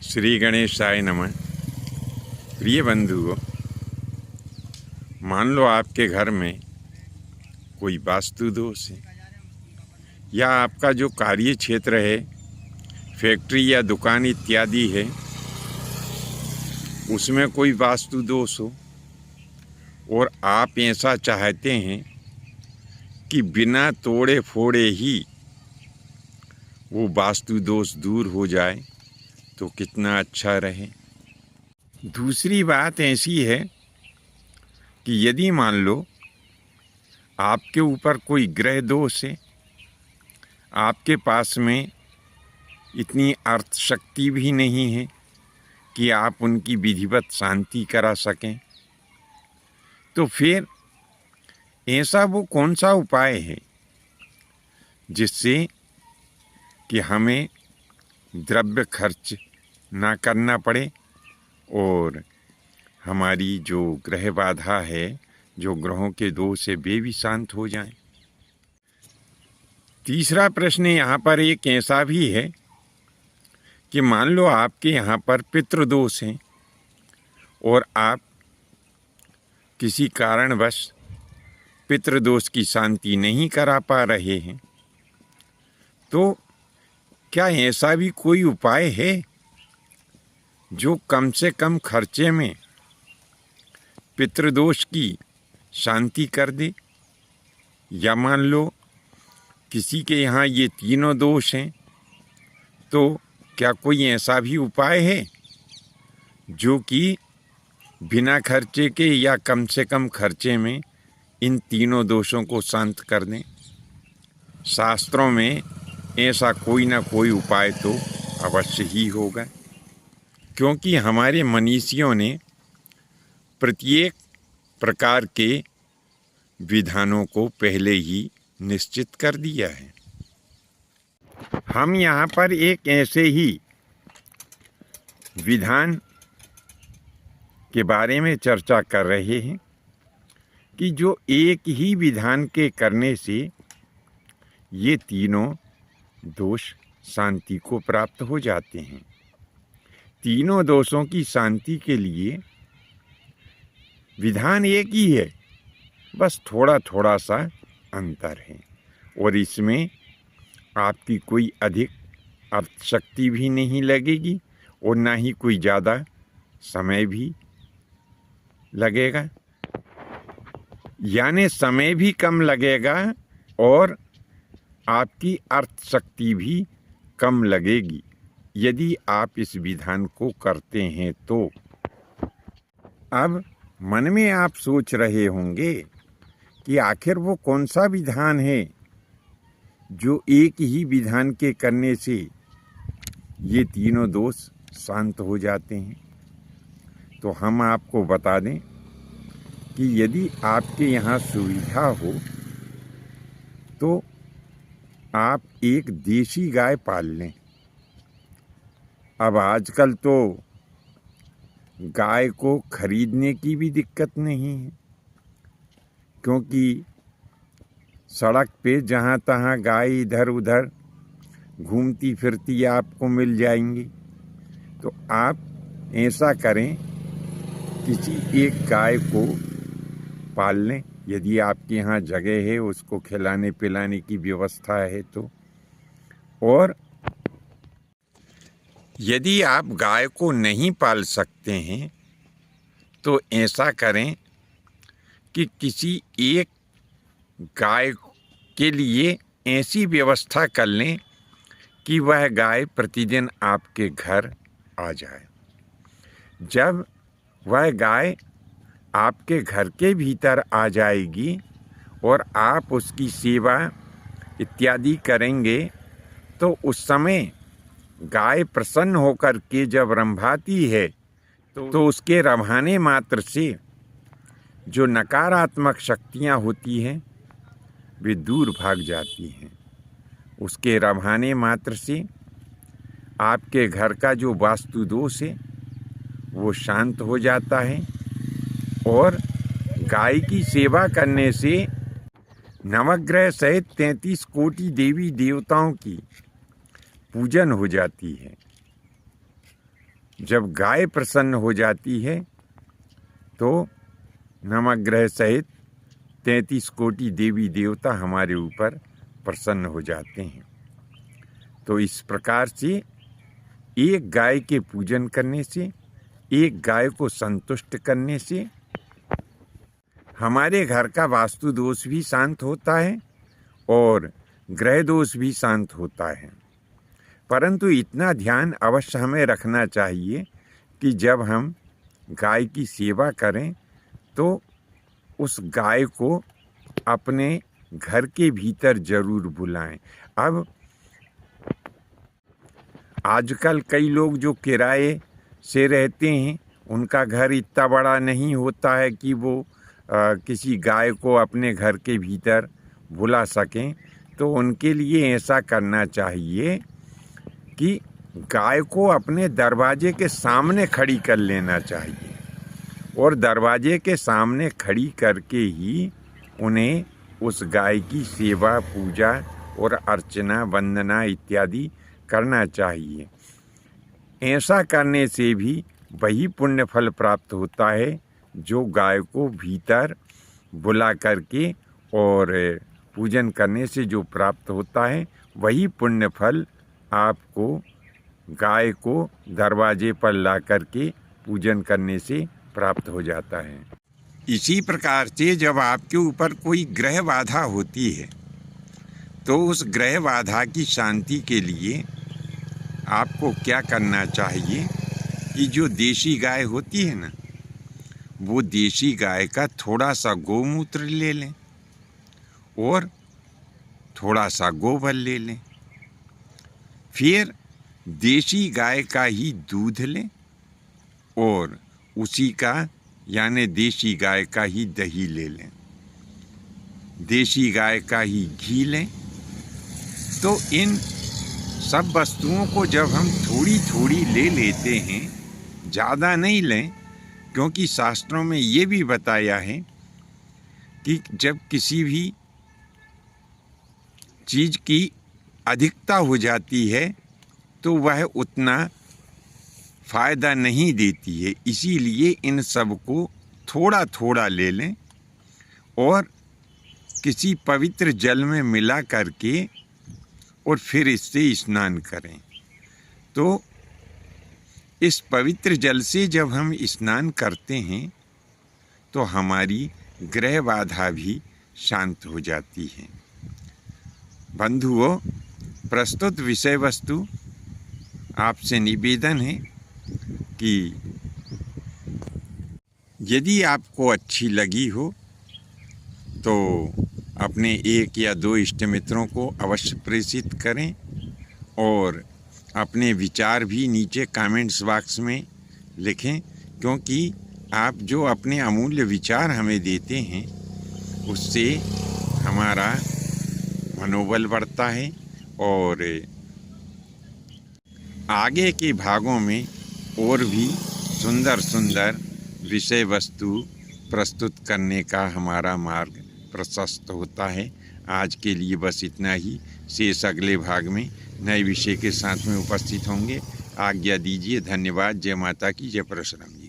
श्री गणेशाय नमः। प्रिय बंधुओं, मान लो आपके घर में कोई वास्तु दोष है या आपका जो कार्य क्षेत्र है, फैक्ट्री या दुकान इत्यादि है, उसमें कोई वास्तु दोष हो और आप ऐसा चाहते हैं कि बिना तोड़े फोड़े ही वो वास्तु दोष दूर हो जाए तो कितना अच्छा रहे। दूसरी बात ऐसी है कि यदि मान लो आपके ऊपर कोई ग्रह दोष है, आपके पास में इतनी अर्थ शक्ति भी नहीं है कि आप उनकी विधिवत शांति करा सकें, तो फिर ऐसा वो कौन सा उपाय है जिससे कि हमें द्रव्य खर्च ना करना पड़े और हमारी जो ग्रह बाधा है, जो ग्रहों के दोष है, वे भी शांत हो जाएं। तीसरा प्रश्न यहाँ पर एक ऐसा भी है कि मान लो आपके यहाँ पर पितृदोष हैं और आप किसी कारणवश पितृदोष की शांति नहीं करा पा रहे हैं, तो क्या ऐसा भी कोई उपाय है जो कम से कम खर्चे में पितृदोष की शांति कर दे? या मान लो किसी के यहाँ ये तीनों दोष हैं, तो क्या कोई ऐसा भी उपाय है जो कि बिना खर्चे के या कम से कम खर्चे में इन तीनों दोषों को शांत कर दें? शास्त्रों में ऐसा कोई ना कोई उपाय तो अवश्य ही होगा, क्योंकि हमारे मनीषियों ने प्रत्येक प्रकार के विधानों को पहले ही निश्चित कर दिया है। हम यहाँ पर एक ऐसे ही विधान के बारे में चर्चा कर रहे हैं कि जो एक ही विधान के करने से ये तीनों दोष शांति को प्राप्त हो जाते हैं। तीनों दोषों की शांति के लिए विधान एक ही है, बस थोड़ा थोड़ा सा अंतर है और इसमें आपकी कोई अधिक अर्थ शक्ति भी नहीं लगेगी और ना ही कोई ज़्यादा समय भी लगेगा, यानी समय भी कम लगेगा और आपकी अर्थ शक्ति भी कम लगेगी यदि आप इस विधान को करते हैं तो। अब मन में आप सोच रहे होंगे कि आखिर वो कौन सा विधान है जो एक ही विधान के करने से ये तीनों दोष शांत हो जाते हैं। तो हम आपको बता दें कि यदि आपके यहाँ सुविधा हो तो आप एक देसी गाय पाल लें। अब आजकल तो गाय को खरीदने की भी दिक्कत नहीं है, क्योंकि सड़क पे जहाँ तहाँ गाय इधर उधर घूमती फिरती आपको मिल जाएंगी। तो आप ऐसा करें, किसी एक गाय को पाल लें, यदि आपके यहाँ जगह है, उसको खिलाने पिलाने की व्यवस्था है तो। और यदि आप गाय को नहीं पाल सकते हैं तो ऐसा करें कि किसी एक गाय के लिए ऐसी व्यवस्था कर लें कि वह गाय प्रतिदिन आपके घर आ जाए। जब वह गाय आपके घर के भीतर आ जाएगी और आप उसकी सेवा इत्यादि करेंगे, तो उस समय गाय प्रसन्न होकर के जब रंभाती है तो उसके रंभाने मात्र से जो नकारात्मक शक्तियाँ होती हैं वे दूर भाग जाती हैं। उसके रंभाने मात्र से आपके घर का जो वास्तु दोष है वो शांत हो जाता है और गाय की सेवा करने से नवग्रह सहित 33 कोटि देवी देवताओं की पूजन हो जाती है। जब गाय प्रसन्न हो जाती है तो नवग्रह सहित 33 कोटि देवी देवता हमारे ऊपर प्रसन्न हो जाते हैं। तो इस प्रकार से एक गाय के पूजन करने से, एक गाय को संतुष्ट करने से हमारे घर का वास्तु दोष भी शांत होता है और ग्रह दोष भी शांत होता है। परंतु इतना ध्यान अवश्य हमें रखना चाहिए कि जब हम गाय की सेवा करें तो उस गाय को अपने घर के भीतर जरूर बुलाएं। अब आजकल कई लोग जो किराए से रहते हैं, उनका घर इतना बड़ा नहीं होता है कि वो किसी गाय को अपने घर के भीतर बुला सकें। तो उनके लिए ऐसा करना चाहिए कि गाय को अपने दरवाजे के सामने खड़ी कर लेना चाहिए और दरवाजे के सामने खड़ी करके ही उन्हें उस गाय की सेवा, पूजा और अर्चना, वंदना इत्यादि करना चाहिए। ऐसा करने से भी वही पुण्य फल प्राप्त होता है जो गाय को भीतर बुला करके और पूजन करने से जो प्राप्त होता है, वही पुण्य फल आपको गाय को दरवाजे पर ला करके पूजन करने से प्राप्त हो जाता है। इसी प्रकार से जब आपके ऊपर कोई ग्रह बाधा होती है तो उस ग्रह बाधा की शांति के लिए आपको क्या करना चाहिए कि जो देशी गाय होती है ना, वो देशी गाय का थोड़ा सा गोमूत्र ले लें और थोड़ा सा गोबर ले लें। फिर देशी गाय का ही दूध लें और उसी का यानी देशी गाय का ही दही ले लें, देशी गाय का ही घी लें। तो इन सब वस्तुओं को जब हम थोड़ी थोड़ी ले लेते हैं, ज़्यादा नहीं लें, क्योंकि शास्त्रों में ये भी बताया है कि जब किसी भी चीज़ की अधिकता हो जाती है तो वह उतना फ़ायदा नहीं देती है। इसीलिए इन सब को थोड़ा थोड़ा ले लें और किसी पवित्र जल में मिला करके और फिर इससे स्नान करें। तो इस पवित्र जल से जब हम स्नान करते हैं तो हमारी ग्रह बाधा भी शांत हो जाती है। बंधुओं, प्रस्तुत विषय वस्तु आपसे निवेदन है कि यदि आपको अच्छी लगी हो तो अपने 1 या 2 इष्ट मित्रों को अवश्य प्रेषित करें और अपने विचार भी नीचे कमेंट्स बॉक्स में लिखें, क्योंकि आप जो अपने अमूल्य विचार हमें देते हैं उससे हमारा मनोबल बढ़ता है और आगे के भागों में और भी सुंदर सुंदर विषय वस्तु प्रस्तुत करने का हमारा मार्ग प्रशस्त होता है। आज के लिए बस इतना ही। शेष अगले भाग में नए विषय के साथ में उपस्थित होंगे। आज्ञा दीजिए। धन्यवाद। जय माता की, जय परशुराम।